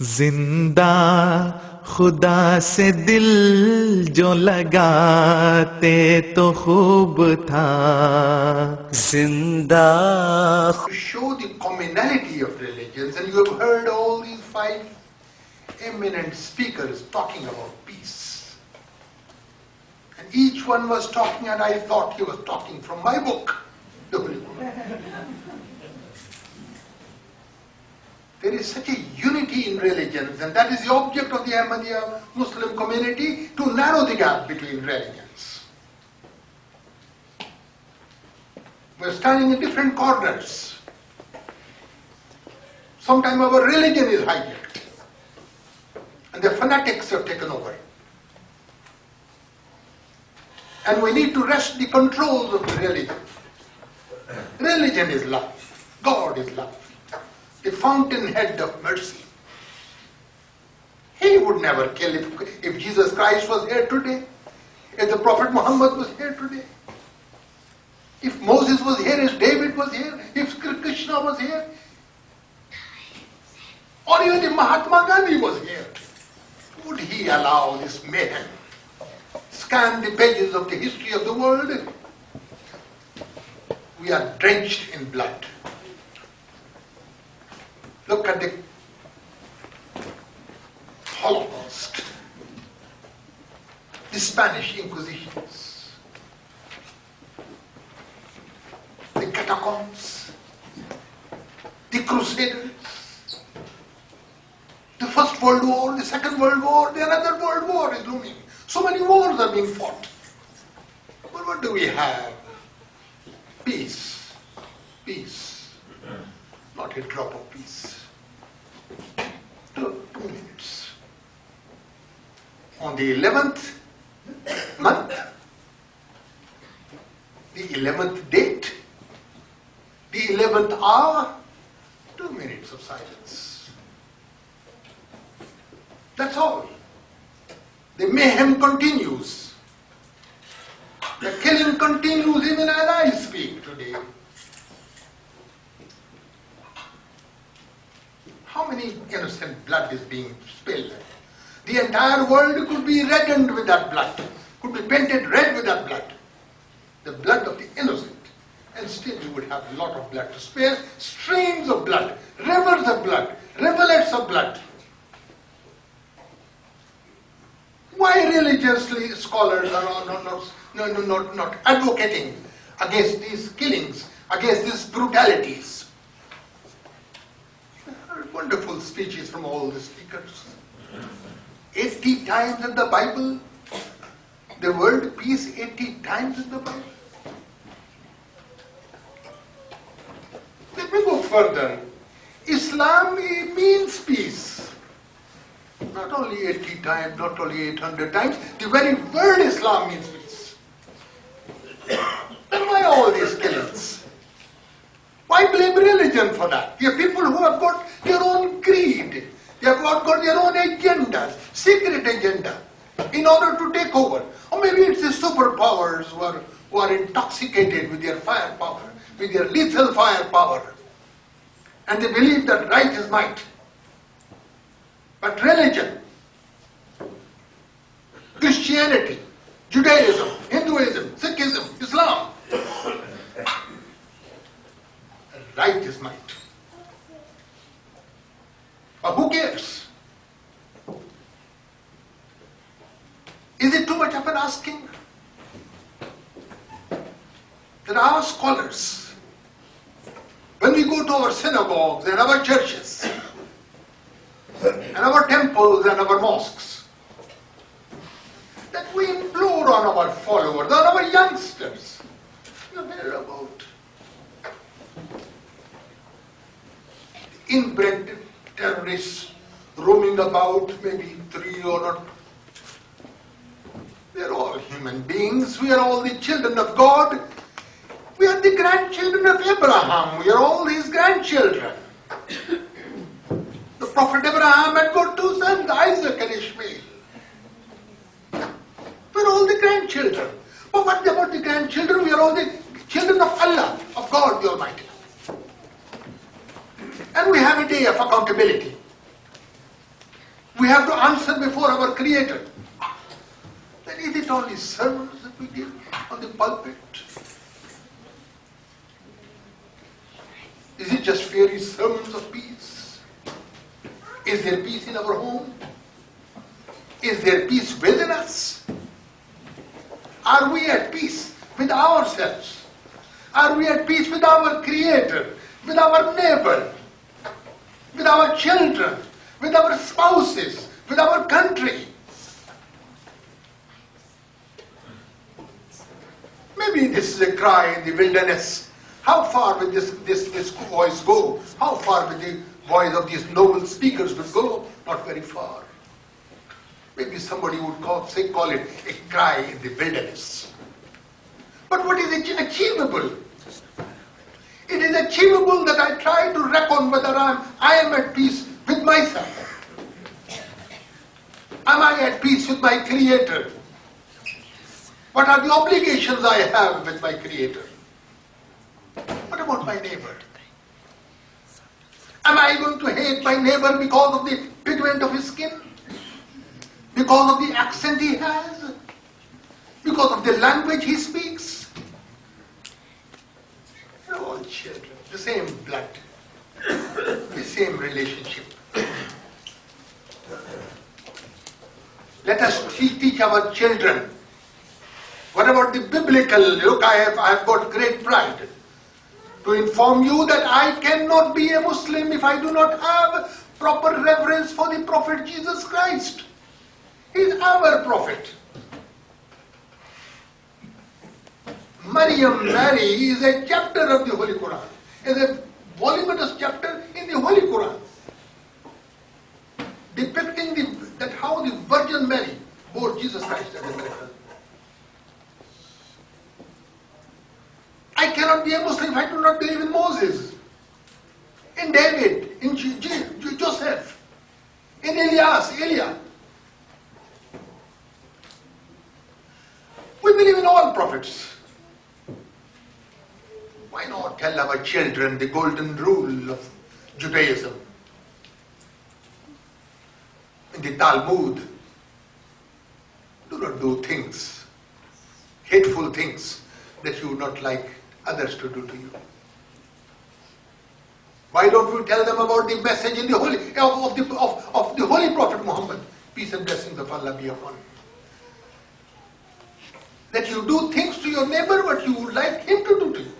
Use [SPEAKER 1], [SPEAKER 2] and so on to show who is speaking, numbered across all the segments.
[SPEAKER 1] जिंदा खुदा से दिल जो लगाते तो खूब था जिंदा.
[SPEAKER 2] To show the commonality of religions, and you have heard all these 5 eminent speakers talking about peace. And each one was talking, and I thought he was talking from my book, the Holy Book. There is such a unity in religions, and that is the object of the Ahmadiyya Muslim community, to narrow the gap between religions. We're standing in different corners. Sometimes our religion is hijacked, and the fanatics have taken over. And we need to wrest the controls of the religion. Religion is love. God is love. The fountainhead of mercy. He would never kill if Jesus Christ was here today, if the Prophet Muhammad was here today, if Moses was here, if David was here, if Krishna was here, or even if Mahatma Gandhi was here. Would he allow this mayhem? Scan the pages of the history of the world. We are drenched in blood. Look at the Holocaust, the Spanish Inquisitions, the catacombs, the Crusaders, the First World War, the Second World War, the another World War is looming. So many wars are being fought. But what do we have? Peace. Peace. Not a drop of peace. 2 minutes. On the 11th month, the 11th date, the 11th hour, 2 minutes of silence. That's all. The mayhem continues. The killing continues even as I speak today. How many innocent blood is being spilled? The entire world could be reddened with that blood, could be painted red with that blood. The blood of the innocent. And still we would have a lot of blood to spare. Streams of blood, rivers of blood, rivulets of blood. Why religiously scholars are not advocating against these killings, against these brutalities? Wonderful speeches from all the speakers. 80 times in the Bible, the word peace 80 times in the Bible. Let me go further. Islam means peace. Not only 80 times, not only 800 times, the very word Islam means peace. Then why all these killings? Why blame religion for that? There are people who have got their own creed. They have got their own agendas, secret agenda, in order to take over. Or maybe it's the superpowers who are intoxicated with their firepower, with their lethal firepower. And they believe that right is might. But religion, Christianity, Judaism, Hinduism, Sikhism, Islam, right is might. But who cares? Is it too much of an asking? There are scholars. When we go to our synagogues and our churches, and our temples and our mosques, that we implore on our followers, on our youngsters, you hear about inbred terrorists roaming about, maybe 3 or not. We are all human beings. We are all the children of God. We are the grandchildren of Abraham. We are all his grandchildren. The Prophet Abraham had got 2 sons, Isaac and Ishmael. We are all the grandchildren. But what about the grandchildren? We are all the children of Allah, of God the Almighty. And we have a day of accountability. We have to answer before our Creator. Then is it only sermons that we give on the pulpit? Is it just fairy sermons of peace? Is there peace in our home? Is there peace within us? Are we at peace with ourselves? Are we at peace with our Creator, with our neighbor, with our children, with our spouses, with our country? Maybe this is a cry in the wilderness. How far will this voice go? How far will the voice of these noble speakers will go? Not very far. Maybe somebody would call it a cry in the wilderness. But what is achievable? It is achievable that I try to reckon whether I am at peace with myself. Am I at peace with my Creator? What are the obligations I have with my Creator? What about my neighbor? Am I going to hate my neighbor because of the pigment of his skin? Because of the accent he has? Because of the language he speaks? We're all children, the same blood, the same relationship. Let us teach our children. What about the biblical? Look, I have got great pride to inform you that I cannot be a Muslim if I do not have proper reverence for the Prophet Jesus Christ. He is our Prophet. Mary is a chapter of the Holy Quran. Is a voluminous chapter in the Holy Quran, depicting that how the Virgin Mary bore Jesus Christ as a miracle. I cannot be a Muslim if I do not believe in Moses, in David, in Joseph, in Elia. We believe in all prophets. Why not tell our children the golden rule of Judaism? In the Talmud, do not do things, hateful things that you would not like others to do to you. Why don't we tell them about the message in the holy of the Holy Prophet Muhammad, peace and blessings of Allah be upon him? That you do things to your neighbor what you would like him to do to you.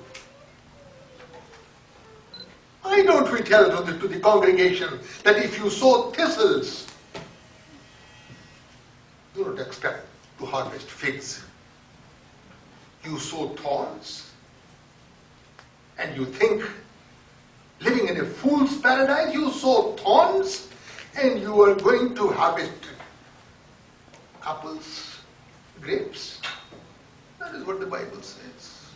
[SPEAKER 2] Why don't we tell to the congregation that if you sow thistles, do not expect to harvest figs. You sow thorns, and you think, living in a fool's paradise, you sow thorns, and you are going to harvest apples, grapes. That is what the Bible says.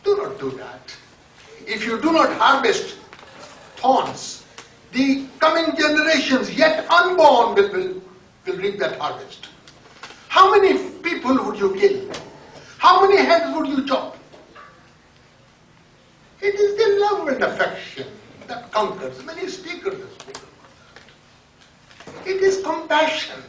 [SPEAKER 2] Do not do that. If you do not harvest thorns, the coming generations, yet unborn, will reap that harvest. How many people would you kill? How many heads would you chop? It is the love and affection that conquers. Many speakers have spoken about that. It is compassion.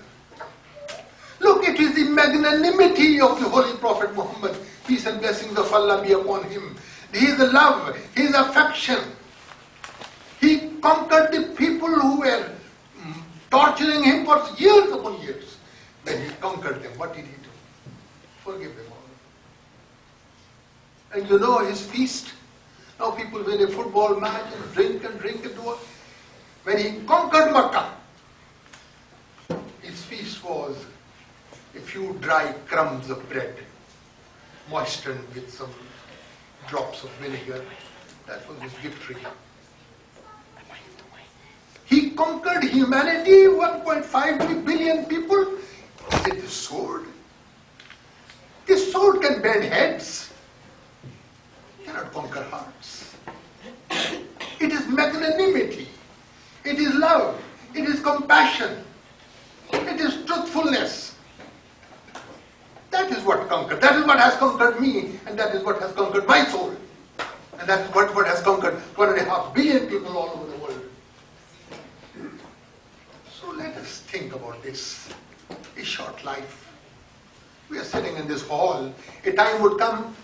[SPEAKER 2] Look, it is the magnanimity of the Holy Prophet Muhammad, peace and blessings of Allah be upon him. His love, his affection. He conquered the people who were torturing him for years upon years. When he conquered them, what did he do? Forgive them all. And you know his feast. Now people win a football match and drink and do all. When he conquered Makkah, his feast was a few dry crumbs of bread moistened with some drops of vinegar. That was his victory. He conquered humanity, 1.5 billion people, with the sword. This sword can bend heads. It cannot conquer hearts. It is magnanimity. It is love. It is compassion. It is truthfulness. That is what conquered. That is what has conquered me, and that is what has conquered my soul. And that is what has conquered 1.5 billion people all over the world. this short life. We are sitting in this hall. A time would come.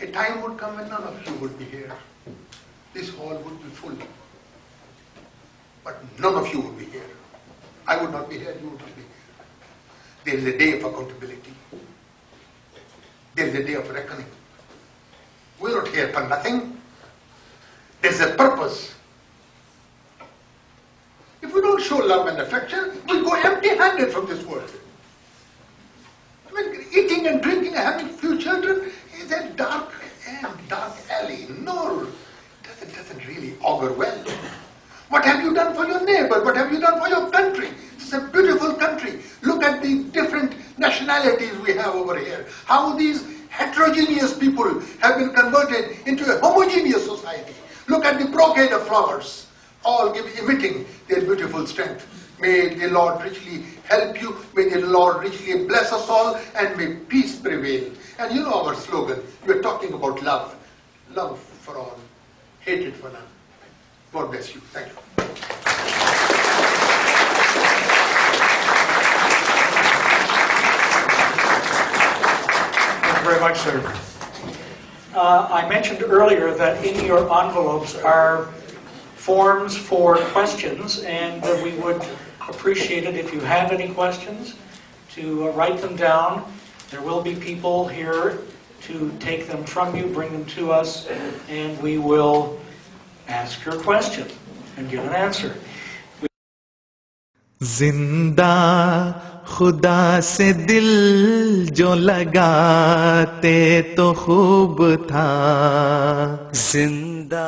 [SPEAKER 2] A time would come when none of you would be here. This hall would be full. But none of you would be here. I would not be here, you would not be here. There is a day of accountability. There is a day of reckoning. We're not here for nothing. There's a purpose. If we don't show love and affection, we go empty-handed from this world. I mean, eating and drinking and having few children is a dark alley. No, it doesn't really augur well. What have you done for your neighbor? What have you done for your country? It's a beautiful country. Look at the different nationalities we have over here. How these heterogeneous people have been converted into a homogeneous society. Look at the brocade of flowers, all emitting their beautiful strength. May the Lord richly help you. May the Lord richly bless us all, and may peace prevail. And you know our slogan, we're talking about love. Love for all, hatred for none. God bless you. Thank you.
[SPEAKER 3] Thank you very much, sir. I mentioned earlier that in your envelopes are forms for questions, and we would appreciate it if you have any questions to write them down. There will be people here to take them from you, bring them to us, and we will ask your question and give an answer.
[SPEAKER 1] जिंदा खुदा से दिल जो लगाते तो खूब था जिंदा